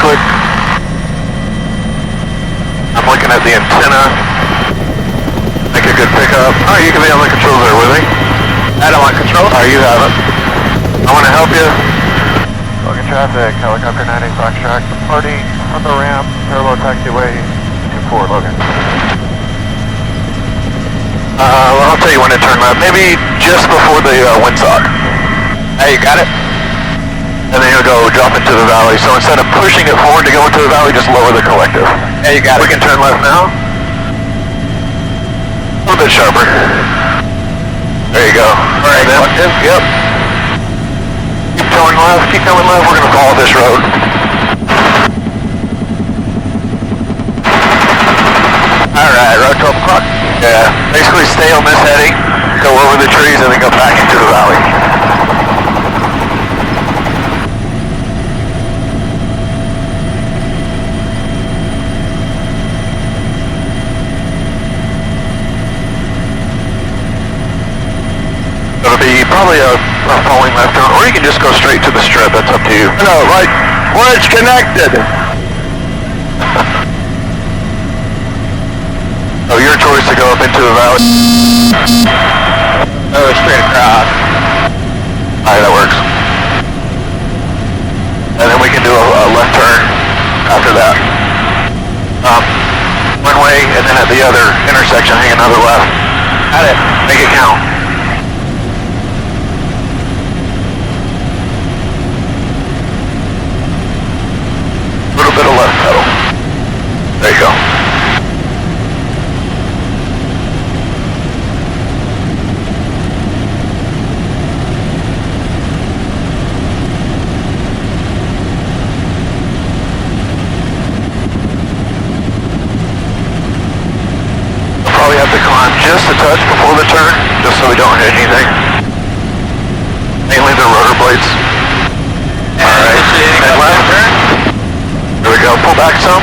quick. I'm looking at the antenna. Make a good pickup. Oh, you can be on the controls there with me. I don't want control. Oh, you have it. I want to help you. Logan traffic, helicopter 98 Foxtrot, departing from the ramp, parallel taxiway 24, Logan. Well, I'll tell you when to turn left. Maybe just before the windsock. Hey, you got it? And then you'll go drop into the valley. So instead of pushing it forward to go into the valley, just lower the collective. Yeah, you got it. We can turn left now. A little bit sharper. There you go. All right, collective. Yep. Keep going left. Keep going left. We're going to follow this road. All right, road 12 o'clock. Yeah, basically stay on this heading, go over the trees, and then go back into the valley. It'll be probably a falling left turn, or you can just go straight to the strip, that's up to you. No, right where it's connected. Oh, your choice to go up into the valley. Oh, straight across. Alright, that works. And then we can do a left turn after that. One way, and then at the other intersection, hang another left. Got it. Make it count. A little bit of left pedal. There you go. Just a touch before the turn, just so we don't hit anything. Mainly the rotor blades. Alright, and left. There we go, pull back some.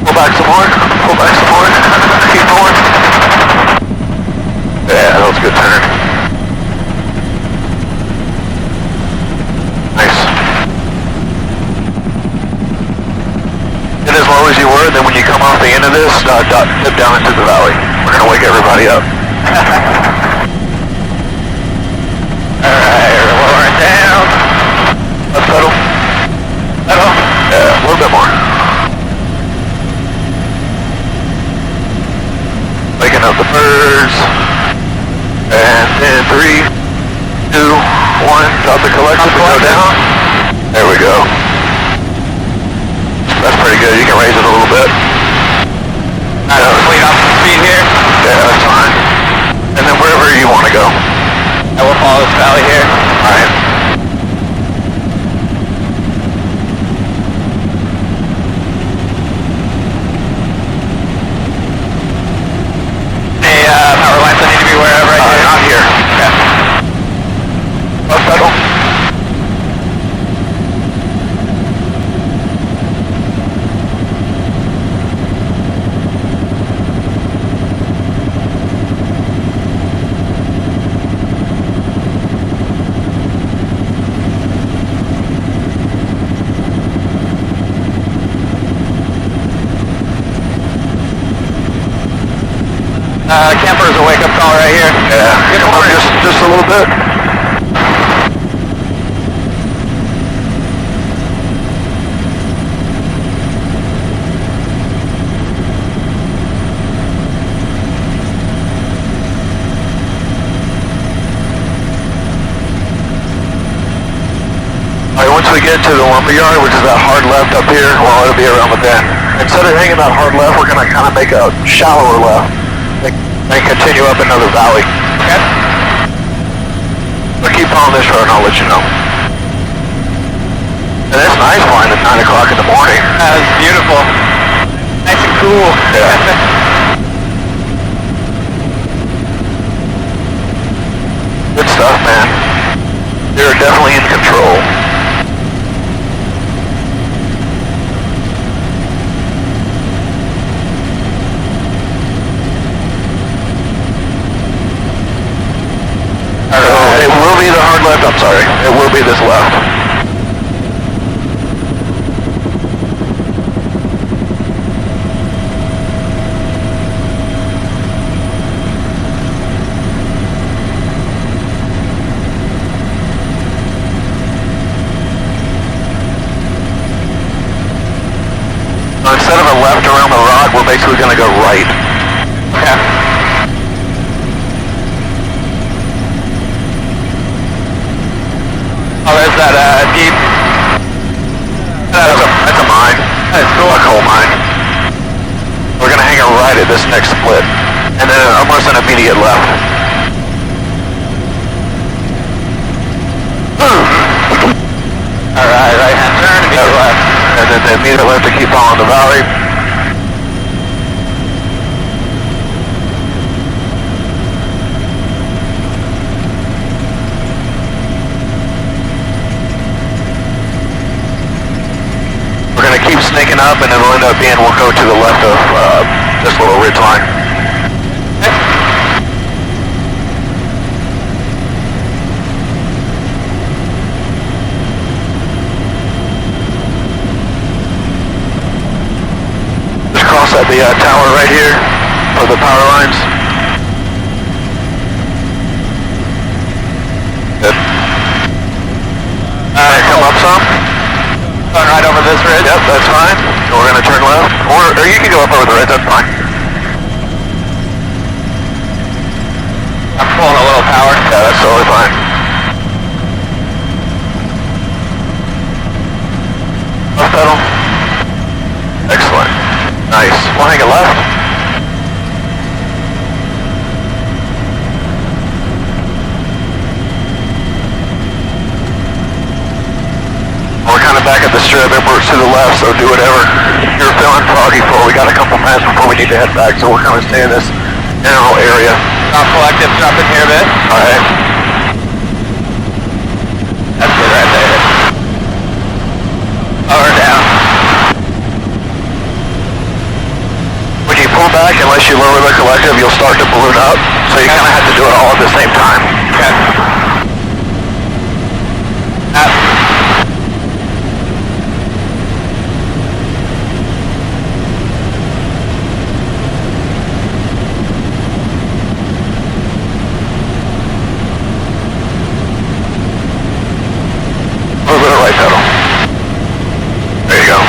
Pull back some more. Pull back some more. Keep going. Yeah, that was a good turn. Nice. Get as low as you were, then when you come off the end of this, dip down into the valley. We're gonna wake everybody up. Alright, we're lowering down. Left pedal. Pedal. Yeah, a little bit more. Waking up the birds. And then 3, 2, 1, drop the collective and go down. There we go. That's pretty good. You can raise it a little bit. I don't clean off the speed here. Yeah, that's fine. And then wherever you want to go. I will follow this valley here. Alright. Hey, power lines I need to be aware of right here. Not here. Okay. Left pedal. Camper is a wake-up call right here. Yeah, come on, just a little bit. Alright, once we get to the lumberyard, which is that hard left up here, well, it'll be around the bend. Instead of hanging that hard left, we're going to kind of make a shallower left. And continue up another valley. Okay. But keep following this road and I'll let you know. And it's nice flying at 9 o'clock in the morning. That's beautiful. Nice and cool. Yeah. Good stuff, man. You're definitely in control. It will be the hard left, I'm sorry. It will be this left. we're basically going to go right. Okay. Oh, there's that deep. That's a mine. That's cool. A coal mine. We're going to hang it right at this next split, and then almost an immediate left. Alright, right hand turn, immediate left. And then the immediate left to keep following the valley. We're going to keep snaking up, and it'll end up being, we'll go to the left of this little ridge line. Okay. At the tower right here for the power lines. Good. Come up some. Turn right over this ridge. Yep, that's fine. We're going to turn left. Or you can go up over the ridge, that's fine. I'm pulling a little power. Yeah, that's totally fine. Left pedal. Excellent. Nice. We'll hang it left. We're kind of back at the strip. It works to the left, so do whatever you're feeling froggy for. We got a couple minutes before we need to head back, so we'll kind of stay in this general area. Not collective, jump in here a bit. Alright. That's good right there. Power down. Pull back, unless you lower the collective, you'll start to balloon up, so you kind of have to do it all at the same time. Okay. A little bit of right pedal. There you go.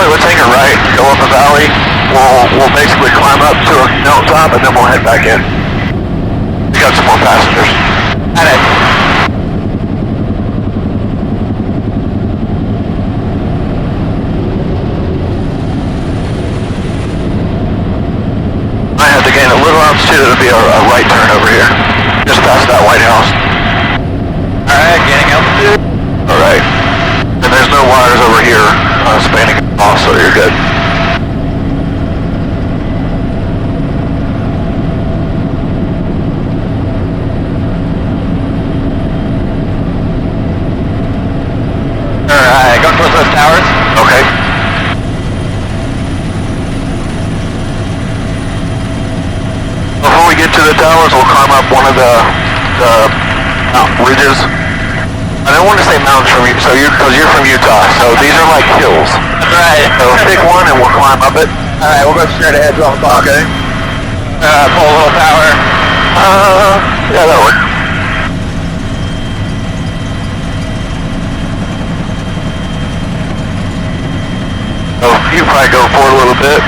Let's hang it right, go up a valley, we'll basically climb up to a mountaintop and then we'll head back in. We got some more passengers. At it. I have to gain a little altitude, it'll be a right turn over here, just past that White House. Alright, gaining altitude. Alright. And there's no wires over here spanning off, so you're good. Alright, go towards those towers. Okay. Before we get to the towers, we'll climb up one of the mountain ridges. I don't want to say mountains from you, because you're from Utah, so these are like hills. That's right. So pick one and we'll climb up it. Alright, we'll go straight ahead, 12 o'clock. Okay. Pull a little power. Yeah, that'll work. So you probably go forward a little bit.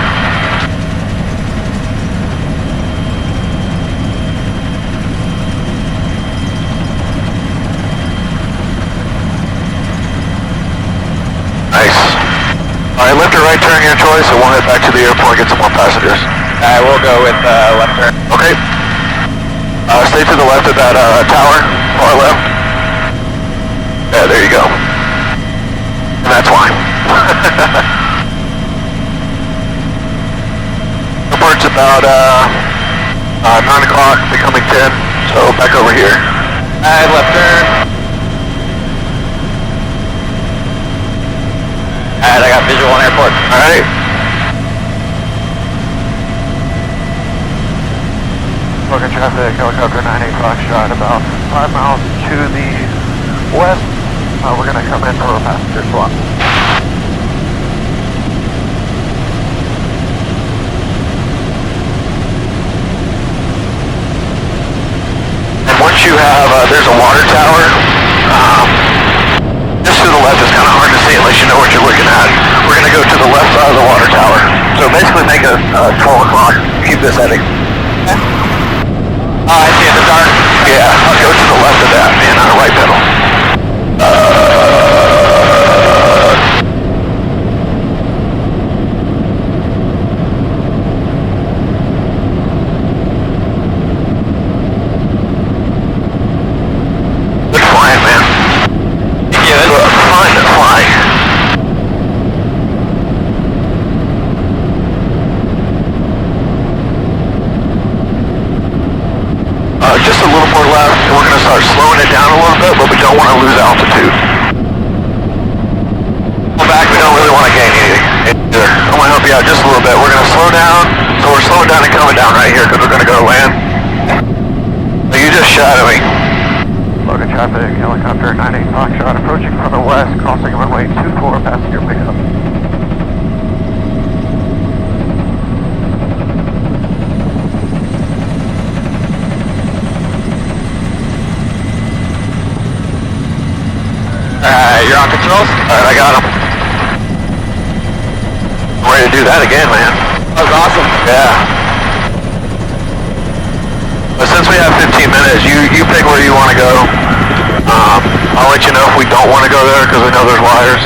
Alright, left or right turn your choice, and we'll head back to the airport and get some more passengers. Alright, we'll go with left turn. Okay. Stay to the left of that tower, far left. Yeah, there you go. And that's fine. Airport's about 9 o'clock, becoming 10, so So back over here. Alright, left turn. Alright, I got visual on airport. Alright. Local traffic, helicopter 98 Foxtrot, about 5 miles to the west. We're going to come in for a passenger swap. And once you have, there's a water tower. Just to the left, it's kind of hard to see unless you know what you're looking at. We're going to go to the left side of the water tower. So basically make a 12 o'clock. Keep this heading. Oh, I see in the dark. Yeah, I'll go to the left of that, man, on the right pedal. Good flying, man. Yeah, that's fun to fly. Just a little more left, and we're going to start slowing it down a little bit, but we don't want to lose altitude. Pull back, we don't really want to gain anything either. I'm going to help you out just a little bit. We're going to slow down, so we're slowing down and coming down right here because we're going to go to land. So you just shadowing. Local traffic, helicopter 98 Foxtrot approaching from the west, crossing runway 24, passenger pickup. You're on controls? Alright, I got him. I'm ready to do that again, man. That was awesome. Yeah. But since we have 15 minutes, you pick where you want to go. I'll let you know if we don't want to go there because we know there's wires.